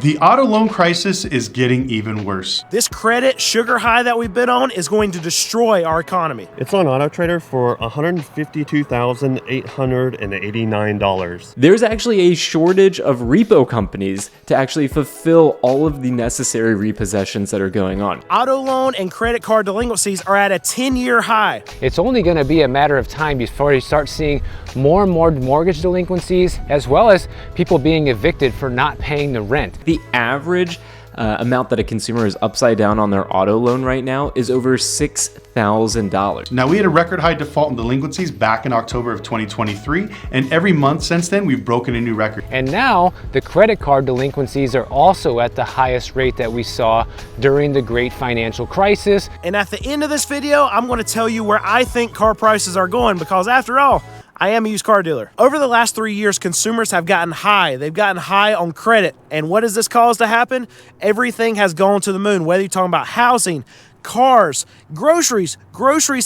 The auto loan crisis is getting even worse. This credit sugar high that we've been on is going to destroy our economy. It's on Auto Trader for $152,889. There's actually a shortage of repo companies to actually fulfill all of the necessary repossessions that are going on. Auto loan and credit card delinquencies are at a 10-year high. It's only going to be a matter of time before you start seeing more and more mortgage delinquencies, as well as people being evicted for not paying the rent. The average amount that a consumer is upside down on their auto loan right now is over $6,000. Now, we had a record high default and delinquencies back in October of 2023, and every month since then, we've broken a new record. And now the credit card delinquencies are also at the highest rate that we saw during the great financial crisis. And at the end of this video, I'm going to tell you where I think car prices are going, because after all, I am a used car dealer. Over the last 3 years, consumers have gotten high. They've gotten high on credit. And what has this caused to happen? Everything has gone to the moon. Whether you're talking about housing, cars, groceries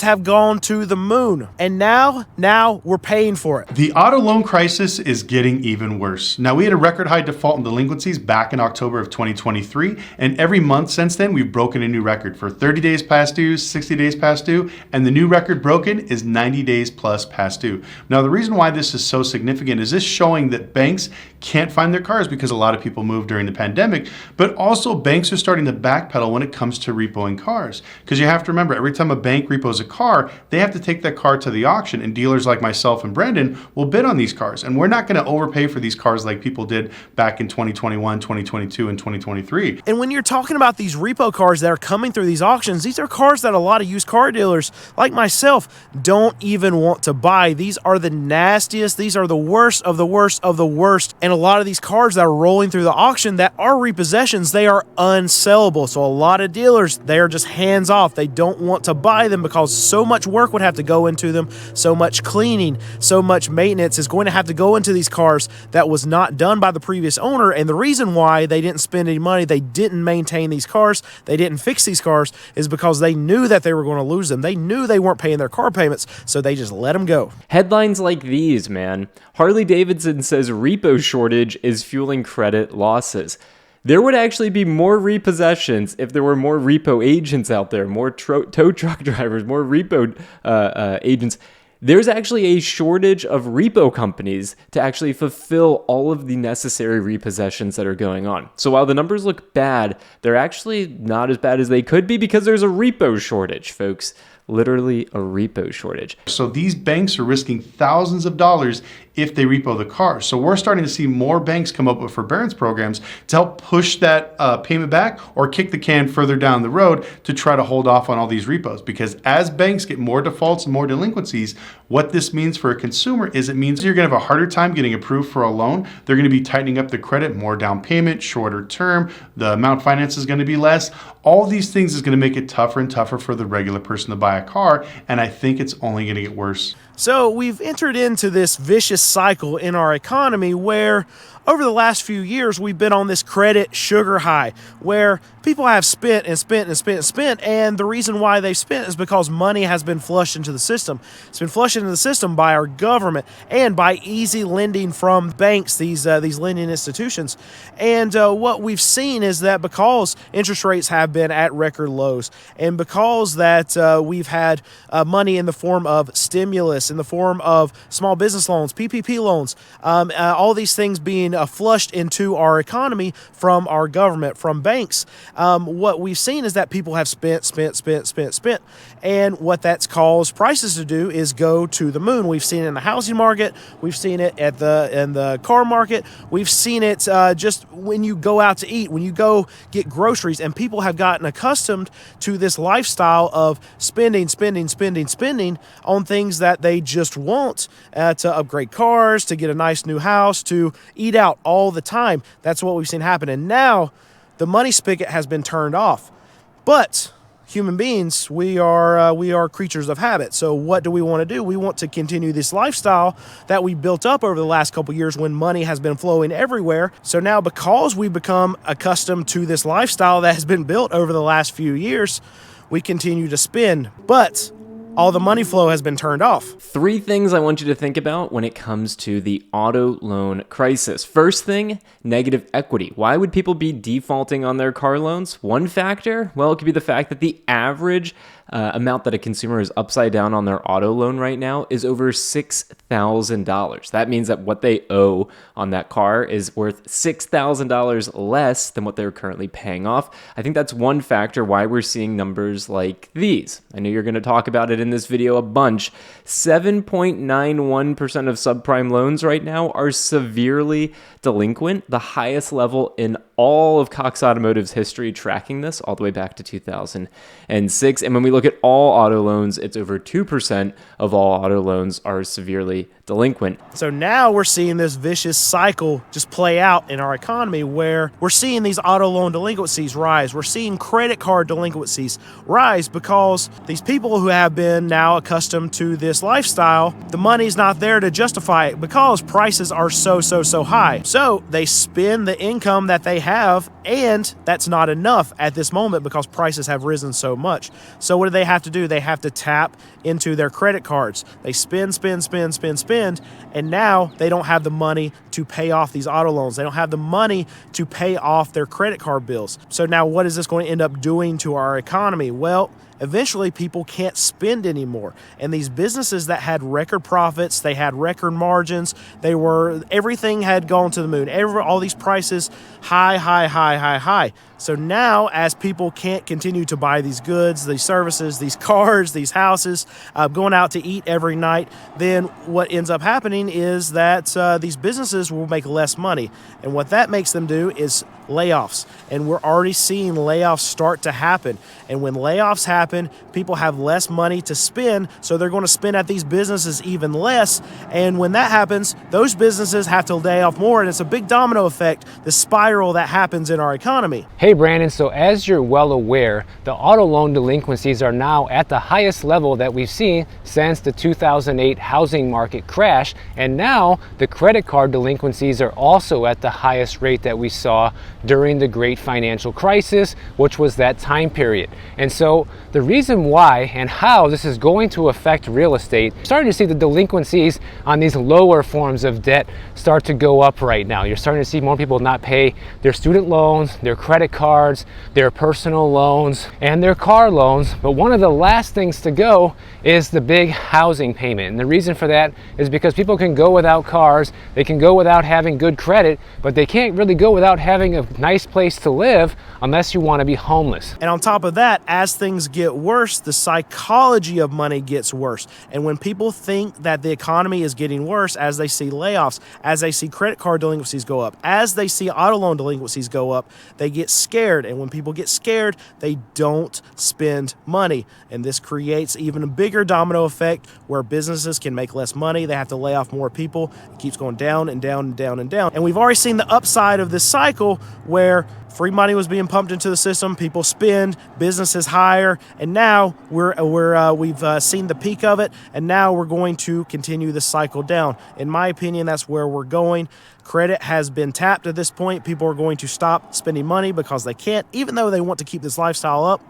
have gone to the moon. And now we're paying for it. The auto loan crisis is getting even worse. Now, we had a record high default and delinquencies back in October of 2023, and every month since then, we've broken a new record for 30 days past due, 60 days past due, and the new record broken is 90 days plus past due. Now, the reason why this is so significant is this showing that banks can't find their cars because a lot of people moved during the pandemic, but also banks are starting to backpedal when it comes to repoing cars. Because you have to remember, every time a bank repos a car, they have to take that car to the auction, and dealers like myself and Brandon will bid on these cars. And we're not going to overpay for these cars like people did back in 2021, 2022, and 2023. And when you're talking about these repo cars that are coming through these auctions, these are cars that a lot of used car dealers like myself don't even want to buy. These are the nastiest. These are the worst of the worst of the worst. And a lot of these cars that are rolling through the auction that are repossessions, they are unsellable. So a lot of dealers, they are just hands off. They don't want to buy them because so much work would have to go into them, so much cleaning, so much maintenance is going to have to go into these cars that was not done by the previous owner. And the reason why they didn't spend any money, they didn't maintain these cars, they didn't fix these cars, is because they knew that they were going to lose them. They knew they weren't paying their car payments, so they just let them go. Headlines like these, man. Harley Davidson says repo shortage is fueling credit losses. There would actually be more repossessions if there were more repo agents out there, more tow truck drivers, more repo agents. There's actually a shortage of repo companies to actually fulfill all of the necessary repossessions that are going on. So while the numbers look bad, they're actually not as bad as they could be because there's a repo shortage, folks. Literally a repo shortage. So these banks are risking thousands of dollars if they repo the car. So we're starting to see more banks come up with forbearance programs to help push that payment back or kick the can further down the road to try to hold off on all these repos. Because as banks get more defaults and more delinquencies, what this means for a consumer is it means you're going to have a harder time getting approved for a loan. They're going to be tightening up the credit, more down payment, shorter term, the amount of finance is going to be less. All these things is going to make it tougher and tougher for the regular person to buy a car, and I think it's only going to get worse. So we've entered into this vicious cycle in our economy where over the last few years, we've been on this credit sugar high where people have spent and spent and spent and spent. And the reason why they've spent is because money has been flushed into the system. It's been flushed into the system by our government and by easy lending from banks, these lending institutions. And what we've seen is that because interest rates have been at record lows and because that we've had money in the form of stimulus, in the form of small business loans, PPP loans, all these things being flushed into our economy from our government, from banks. What we've seen is that people have spent. And what that's caused prices to do is go to the moon. We've seen it in the housing market. We've seen it in the car market. We've seen it just when you go out to eat, when you go get groceries, and people have gotten accustomed to this lifestyle of spending on things that they just want to upgrade cars, to get a nice new house, to eat out all the time. That's what we've seen happen. And now the money spigot has been turned off. But human beings, we are creatures of habit. So what do we want to do? We want to continue this lifestyle that we built up over the last couple of years when money has been flowing everywhere. So now because we've become accustomed to this lifestyle that has been built over the last few years, we continue to spend. But all the money flow has been turned off. Three things I want you to think about when it comes to the auto loan crisis. First thing, negative equity. Why would people be defaulting on their car loans? One factor, well, it could be the fact that the average amount that a consumer is upside down on their auto loan right now is over $6,000. That means that what they owe on that car is worth $6,000 less than what they're currently paying off. I think that's one factor why we're seeing numbers like these. I know you're going to talk about it in this video a bunch. 7.91% of subprime loans right now are severely delinquent, the highest level in all of Cox Automotive's history tracking this all the way back to 2006. And when we look at all auto loans, it's over 2% of all auto loans are severely delinquent. So now we're seeing this vicious cycle just play out in our economy where we're seeing these auto loan delinquencies rise. We're seeing credit card delinquencies rise because these people who have been now accustomed to this lifestyle, the money's not there to justify it because prices are so high. So they spend the income that they have, and that's not enough at this moment because prices have risen so much. So what do they have to do? They have to tap into their credit cards. They spend, and now they don't have the money to pay off these auto loans. They don't have the money to pay off their credit card bills. So now what is this going to end up doing to our economy? Well, eventually people can't spend anymore. And these businesses that had record profits, they had record margins, everything had gone to the moon. All these prices, high. So now as people can't continue to buy these goods, these services, these cars, these houses, going out to eat every night, then what ends up happening is that these businesses will make less money. And what that makes them do is layoffs. And we're already seeing layoffs start to happen. And when layoffs happen, people have less money to spend, so they're going to spend at these businesses even less. And when that happens, those businesses have to lay off more, and it's a big domino effect, the spiral that happens in our economy. Hey Brandon, so as you're well aware, the auto loan delinquencies are now at the highest level that we've seen since the 2008 housing market crash, and now the credit card delinquencies are also at the highest rate that we saw during the great financial crisis, which was that time period. And so the reason why and how this is going to affect real estate, you're starting to see the delinquencies on these lower forms of debt start to go up right now. You're starting to see more people not pay their student loans, their credit cards, their personal loans, and their car loans. But one of the last things to go is the big housing payment. And the reason for that is because people can go without cars, they can go without having good credit, but they can't really go without having a nice place to live unless you want to be homeless. And on top of that, as things get worse, the psychology of money gets worse. And when people think that the economy is getting worse, as they see layoffs, as they see credit card delinquencies go up, as they see auto loan delinquencies go up, they get scared. And when people get scared, they don't spend money. And this creates even a bigger domino effect where businesses can make less money. They have to lay off more people. It keeps going down and down and down and down. And we've already seen the upside of this cycle where free money was being pumped into the system, people spend, businesses hire, and now we've seen the peak of it, and now we're going to continue the cycle down. In my opinion, that's where we're going. Credit has been tapped at this point. People are going to stop spending money because they can't, even though they want to keep this lifestyle up.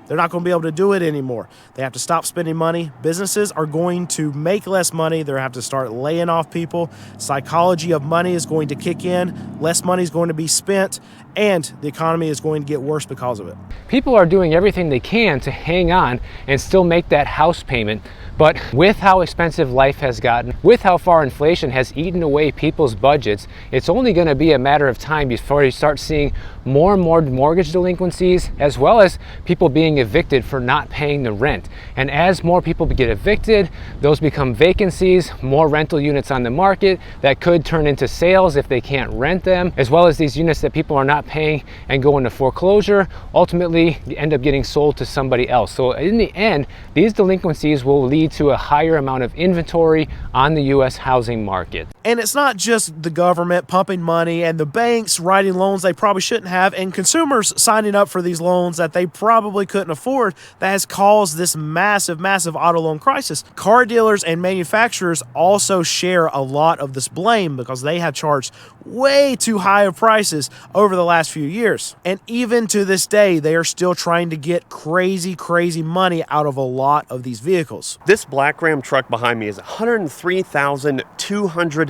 They're not going to be able to do it anymore. They have to stop spending money. Businesses are going to make less money. They're going to have to start laying off people. Psychology of money is going to kick in. Less money is going to be spent, and the economy is going to get worse because of it. People are doing everything they can to hang on and still make that house payment. But with how expensive life has gotten, with how far inflation has eaten away people's budgets, it's only going to be a matter of time before you start seeing more and more mortgage delinquencies, as well as people being evicted for not paying the rent. And as more people get evicted, those become vacancies, more rental units on the market that could turn into sales if they can't rent them, as well as these units that people are not paying and go into foreclosure, ultimately end up getting sold to somebody else. So in the end, these delinquencies will lead to a higher amount of inventory on the U.S. housing market. And it's not just the government pumping money and the banks writing loans they probably shouldn't have and consumers signing up for these loans that they probably couldn't afford that has caused this massive auto loan crisis. Car dealers and manufacturers also share a lot of this blame because they have charged way too high of prices over the last few years. And even to this day, they are still trying to get crazy money out of a lot of these vehicles. This black Ram truck behind me is $103,280.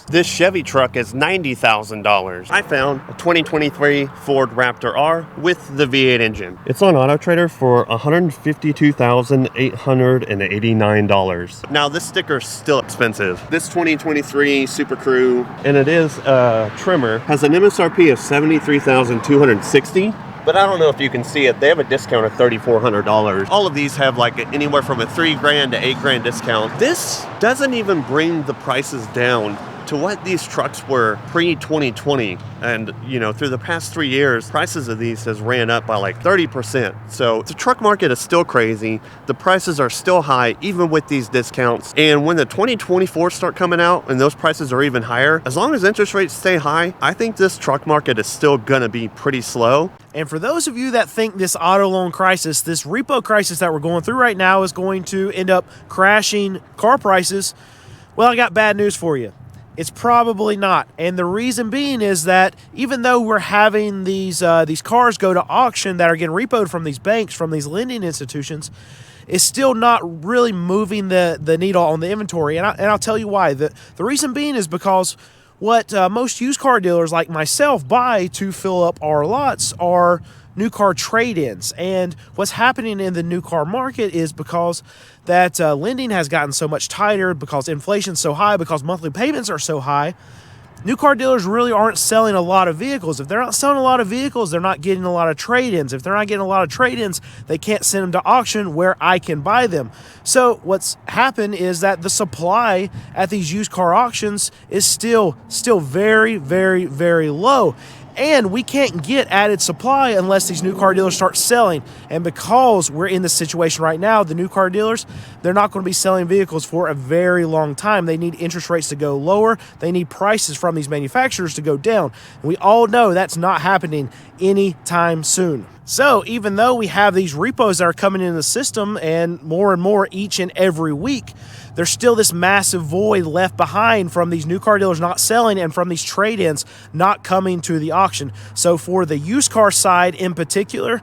This Chevy truck is $90,000. I found a 2023 Ford Raptor R with the V8 engine. It's on Auto Trader for $152,889. Now this sticker's still expensive. This 2023 Super Crew, and it is a trimmer, has an MSRP of $73,260. But I don't know if you can see it. They have a discount of $3,400. All of these have like anywhere from a $3,000 to $8,000 discount. This doesn't even bring the prices down to what these trucks were pre-2020. And, you know, through the past 3 years, prices of these has ran up by like 30%. So the truck market is still crazy. The prices are still high, even with these discounts. And when the 2024 start coming out and those prices are even higher, as long as interest rates stay high, I think this truck market is still gonna be pretty slow. And for those of you that think this auto loan crisis, this repo crisis that we're going through right now is going to end up crashing car prices, well, I got bad news for you. It's probably not. And the reason being is that even though we're having these cars go to auction that are getting repoed from these banks, from these lending institutions, it's still not really moving the needle on the inventory. And I'll tell you why. The reason being is because what most used car dealers like myself buy to fill up our lots are new car trade-ins. And what's happening in the new car market is because that lending has gotten so much tighter, because inflation's so high, because monthly payments are so high, new car dealers really aren't selling a lot of vehicles. If they're not selling a lot of vehicles, they're not getting a lot of trade-ins. If they're not getting a lot of trade-ins, they can't send them to auction where I can buy them. So what's happened is that the supply at these used car auctions is still very low. And we can't get added supply unless these new car dealers start selling. And because we're in this situation right now, the new car dealers, they're not going to be selling vehicles for a very long time. They need interest rates to go lower. They need prices from these manufacturers to go down. And we all know that's not happening anytime soon. So even though we have these repos that are coming into the system and more each and every week, there's still this massive void left behind from these new car dealers not selling and from these trade-ins not coming to the auction. So for the used car side in particular,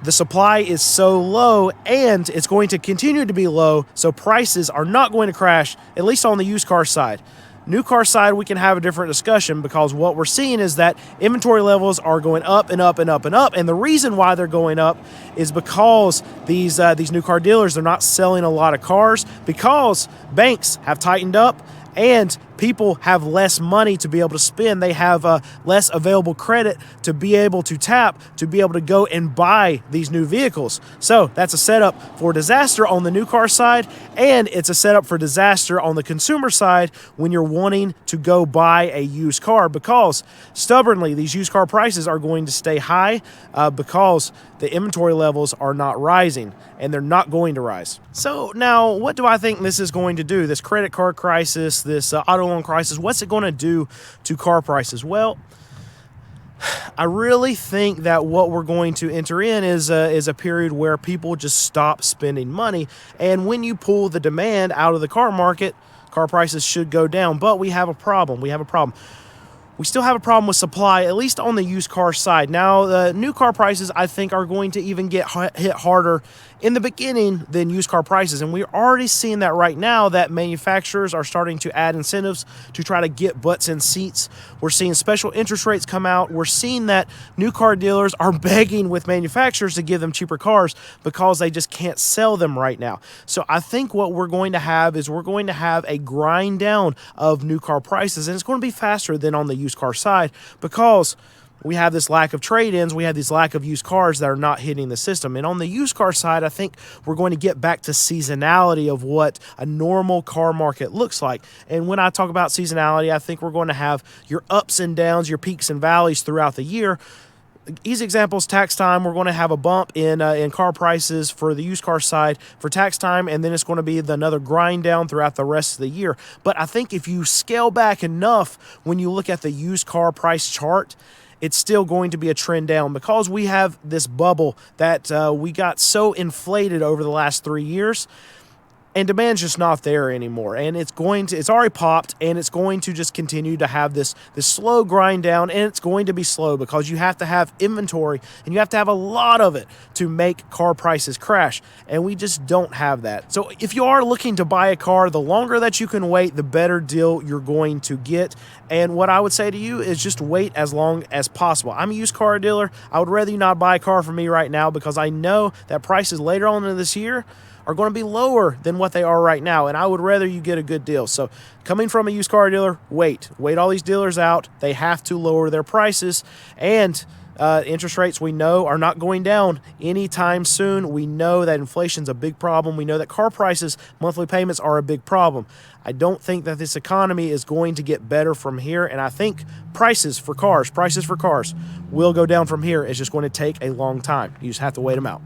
the supply is so low and it's going to continue to be low, so prices are not going to crash, at least on the used car side. New car side, we can have a different discussion because what we're seeing is that inventory levels are going up and up. And the reason why they're going up is because these new car dealers, they're not selling a lot of cars because banks have tightened up and people have less money to be able to spend. They have less available credit to be able to tap, to be able to go and buy these new vehicles. So that's a setup for disaster on the new car side, and it's a setup for disaster on the consumer side when you're wanting to go buy a used car, because stubbornly these used car prices are going to stay high because the inventory levels are not rising, and they're not going to rise. So now, what do I think this is going to do? This credit card crisis, this auto loan crisis, what's it going to do to car prices? Well, I really think that what we're going to enter in is a period where people just stop spending money. And when you pull the demand out of the car market, car prices should go down. But we have a problem. We still have a problem with supply, at least on the used car side. Now, the new car prices, I think, are going to even get hit harder in the beginning than used car prices. And we're already seeing that right now, that manufacturers are starting to add incentives to try to get butts in seats. We're seeing special interest rates come out. We're seeing that new car dealers are begging with manufacturers to give them cheaper cars because they just can't sell them right now. So I think what we're going to have is we're going to have a grind down of new car prices, and it's going to be faster than on the used car side because we have this lack of trade-ins, we have this lack of used cars that are not hitting the system. And on the used car side, I think we're going to get back to seasonality of what a normal car market looks like. And when I talk about seasonality, I think we're going to have your ups and downs, your peaks and valleys throughout the year. easy examples, tax time. We're going to have a bump in car prices for the used car side for tax time, and then it's going to be another grind down throughout the rest of the year. But I think if you scale back enough when you look at the used car price chart, it's still going to be a trend down because we have this bubble that we got so inflated over the last 3 years. And demand's just not there anymore. And it's already popped, and it's going to just continue to have this slow grind down, and it's going to be slow because you have to have inventory and you have to have a lot of it to make car prices crash. And we just don't have that. So if you are looking to buy a car, the longer that you can wait, the better deal you're going to get. And what I would say to you is just wait as long as possible. I'm a used car dealer. I would rather you not buy a car from me right now because I know that prices later on in this year are going to be lower than what they are right now, and I would rather you get a good deal. So coming from a used car dealer, wait all these dealers out. They have to lower their prices, and interest rates we know are not going down anytime soon. We know that inflation's a big problem. We know that car prices, monthly payments are a big problem. I don't think that this economy is going to get better from here, and I think prices for cars will go down from here. It's just going to take a long time. You just have to wait them out.